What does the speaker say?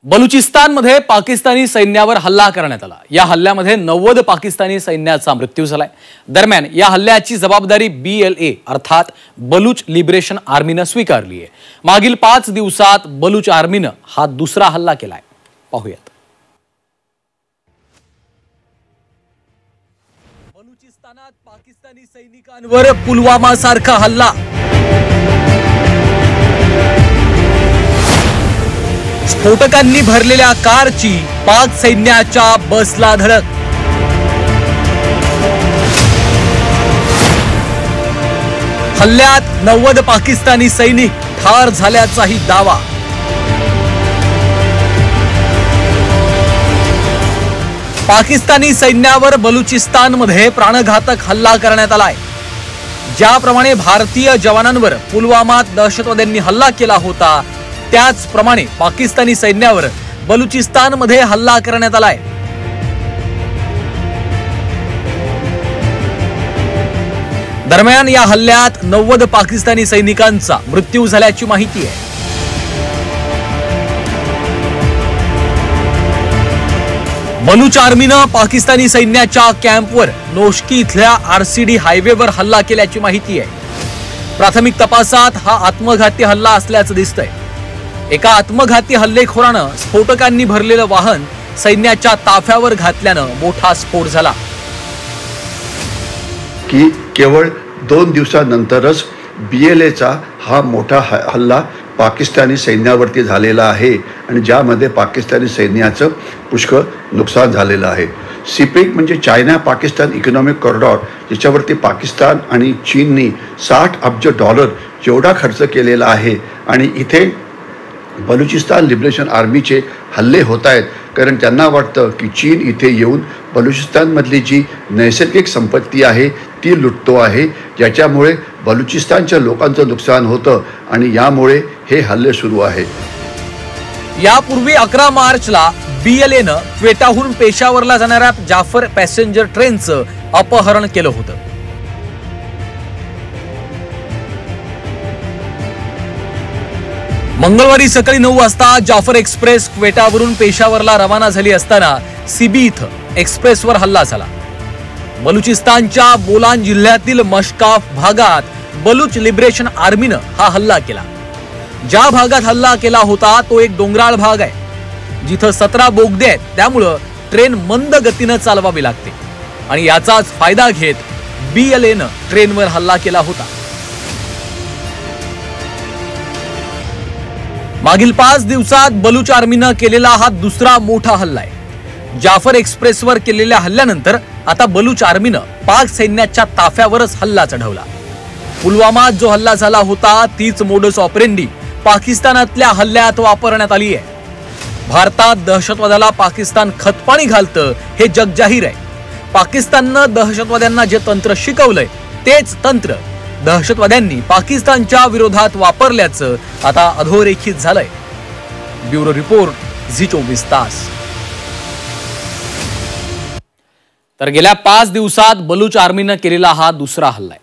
बलुचिस्तानमध्ये पाकिस्तानी सैन्यावर हल्ला करण्यात आला। या हल्ल्यामध्ये 90 पाकिस्तानी सैन्याचा मृत्यू झालाय। दरम्यान या हल्ल्याची जबाबदारी BLA अर्थात बलूच लिबरेशन आर्मीने स्वीकारली आहे। मागील 5 दिवसात बलूच आर्मीने हा दुसरा हल्ला केलाय। पाहूयात। बलुचिस्तानात पाकिस्तानी सैनिकांवर पुलवामा सारखा हल्ला। स्फोटकांनी भरलेल्या कारची पाक सैन्याच्या बसला धडक। हल्ल्यात 90 पाकिस्तानी सैनिक ठार झाल्याचाही दावा। पाकिस्तानी सैन्यावर बलुचिस्तानमध्ये प्राणघातक हल्ला करण्यात आलाय। ज्याप्रमाणे भारतीय जवानांवर पुलवामात दहशतवाद्यांनी हल्ला केला होता, त्याचप्रमाणे पाकिस्तानी सैन्यावर बलुचिस्तानमध्ये हल्ला करण्यात आलाय। दरम्यान या हल्ल्यात 90 पाकिस्तानी सैनिकांचा मृत्यू झाल्याची माहिती आहे। बलूच आर्मीने पाकिस्तानी सैन्याच्या कॅम्पवर नोशकी इथल्या RCD हायवेवर हल्ला केल्याची माहिती आहे। प्राथमिक तपासात हा आत्मघाती हल्ला असल्याचं दिसतंय। एका आत्मघाती हल्लेखोरानं स्फोटकांनी भरलेलं वाहन सैन्याच्या ताफ्यावर घातल्यानं मोठा स्फोट झाला। की केवळ 2 दिवसानंतरच BLAचा हा मोठा हल्ला पाकिस्तानी सैन्यावरती झालेला आहे आणि ज्यामध्ये पाकिस्तानी सैन्याचं पुष्कळ नुकसान झालेलं आहे। CPEC म्हणजे चायना पाकिस्तान इकॉनॉमिक कॉरिडॉर, ज्याच्यावरती पाकिस्तान आणि चीननी $60 अब्ज एवढा खर्च केलेला आहे आणि इथे बलुचिस्तान लिबरेशन आर्मीचे हल्ले होत आहेत, कारण त्यांना वाटतं की चीन इथे येऊन बलुचिस्तानमधली जी नैसर्गिक संपत्ती आहे ती लुटतो आहे, ज्याच्यामुळे बलुचिस्तानच्या लोकांचं नुकसान होतं आणि यामुळे हे हल्ले सुरू आहेत। यापूर्वी 11 मार्चला BLAनं क्वेटाहून पेशावरला जाणाऱ्या जाफर पॅसेंजर ट्रेनचं अपहरण केलं होतं। मंगळवारी सकाळी 9 वाजता जाफर एक्सप्रेस क्वेटावरून पेशावरला रवाना झाली असताना CB इथं एक्सप्रेसवर हल्ला झाला। बलुचिस्तानच्या बोलान जिल्ह्यातील मशकाफ भागात बलूच लिबरेशन आर्मीनं हा हल्ला केला। ज्या भागात हल्ला केला होता तो एक डोंगराळ भाग आहे, जिथं 17 बोगदे आहेत, त्यामुळे ट्रेन मंद गतीनं चालवावी लागते आणि याचाच फायदा घेत BLAनं ट्रेनवर हल्ला केला होता। मागील 5 दिवसात बलूच आर्मीनं केलेला हा दुसरा मोठा हल्ला आहे। जाफर एक्सप्रेसवर केलेल्या हल्ल्यानंतर आता बलूच आर्मीनं पाक सैन्याच्या ताफ्यावरच हल्ला चढवला। पुलवामात जो हल्ला झाला होता तीच मोडस ऑपरेंडी पाकिस्तानातल्या हल्ल्यात वापरण्यात आली आहे। भारतात दहशतवादाला पाकिस्तान खतपाणी घालतं हे जगजाहीर आहे। पाकिस्ताननं दहशतवाद्यांना जे तंत्र शिकवलंय तेच तंत्र दहशतवाद्यांनी पाकिस्तानच्या विरोधात वापरल्याचं आता अधोरेखित झालंय। ब्युरो रिपोर्ट झी24 तास। तर गेल्या 5 दिवसात बलूच आर्मीनं केलेला हा दुसरा हल्ला आहे।